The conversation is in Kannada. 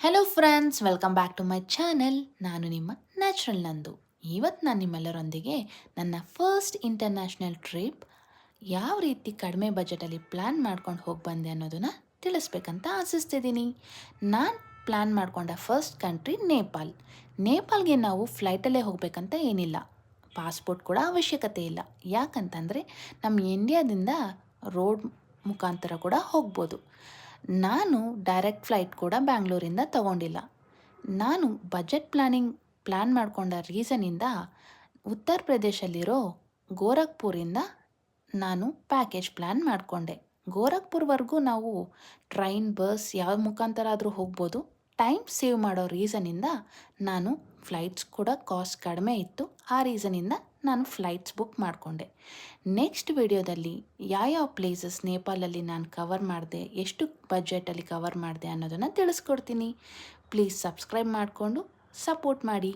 Hello friends, welcome back to my channel. ನಾನು ನಿಮ್ಮ ನ್ಯಾಚುರಲ್ ನಂದು. ಇವತ್ತು ನಾನು ನಿಮ್ಮೆಲ್ಲರೊಂದಿಗೆ ನನ್ನ ಫಸ್ಟ್ ಇಂಟರ್ನ್ಯಾಷನಲ್ ಟ್ರಿಪ್ ಯಾವ ರೀತಿ ಕಡಿಮೆ ಬಜೆಟಲ್ಲಿ ಪ್ಲ್ಯಾನ್ ಮಾಡ್ಕೊಂಡು ಹೋಗಿ ಬಂದೆ ಅನ್ನೋದನ್ನು ತಿಳಿಸ್ಬೇಕಂತ ಆಶಿಸ್ತಿದ್ದೀನಿ. ನಾನು ಪ್ಲ್ಯಾನ್ ಮಾಡಿಕೊಂಡ ಫಸ್ಟ್ ಕಂಟ್ರಿ ನೇಪಾಲ್ಗೆ ನಾವು ಫ್ಲೈಟಲ್ಲೇ ಹೋಗಬೇಕಂತ ಏನಿಲ್ಲ, ಪಾಸ್ಪೋರ್ಟ್ ಕೂಡ ಅವಶ್ಯಕತೆ ಇಲ್ಲ. ಯಾಕಂತಂದರೆ ನಮ್ಮ ಇಂಡಿಯಾದಿಂದ ರೋಡ್ ಮುಖಾಂತರ ಕೂಡ ಹೋಗ್ಬೋದು. ನಾನು ಡೈರೆಕ್ಟ್ ಫ್ಲೈಟ್ ಕೂಡ ಬ್ಯಾಂಗ್ಳೂರಿಂದ ತಗೊಂಡಿಲ್ಲ. ನಾನು ಪ್ಲ್ಯಾನ್ ಮಾಡಿಕೊಂಡ ರೀಸನಿಂದ ಉತ್ತರ ಪ್ರದೇಶಲ್ಲಿರೋ ಗೋರಖ್ಪುರಿಂದ ನಾನು ಪ್ಯಾಕೇಜ್ ಪ್ಲ್ಯಾನ್ ಮಾಡಿಕೊಂಡೆ. ಗೋರಖ್ಪುರ್ವರೆಗೂ ನಾವು ಟ್ರೈನ್, ಬಸ್ ಯಾವ ಮುಖಾಂತರ ಆದರೂ ಹೋಗ್ಬೋದು. ಟೈಮ್ ಸೇವ್ ಮಾಡೋ ರೀಸನಿಂದ ನಾನು ಫ್ಲೈಟ್ಸ್ ಕೂಡ ಕಾಸ್ಟ್ ಕಡಿಮೆ ಇತ್ತು. ಆ ರೀಸನಿಂದ ನಾನು ಫ್ಲೈಟ್ಸ್ ಬುಕ್ ಮಾಡಿಕೊಂಡೆ. ನೆಕ್ಸ್ಟ್ ವಿಡಿಯೋದಲ್ಲಿ ಯಾವ ಪ್ಲೇಸಸ್ ನೇಪಾಳಲ್ಲಿ ನಾನು ಕವರ್ ಮಾಡಿದೆ, ಎಷ್ಟು ಬಜೆಟಲ್ಲಿ ಕವರ್ ಮಾಡಿದೆ ಅನ್ನೋದನ್ನು ತಿಳಿಸ್ಕೊಡ್ತೀನಿ. ಪ್ಲೀಸ್ ಸಬ್ಸ್ಕ್ರೈಬ್ ಮಾಡಿಕೊಂಡು ಸಪೋರ್ಟ್ ಮಾಡಿ.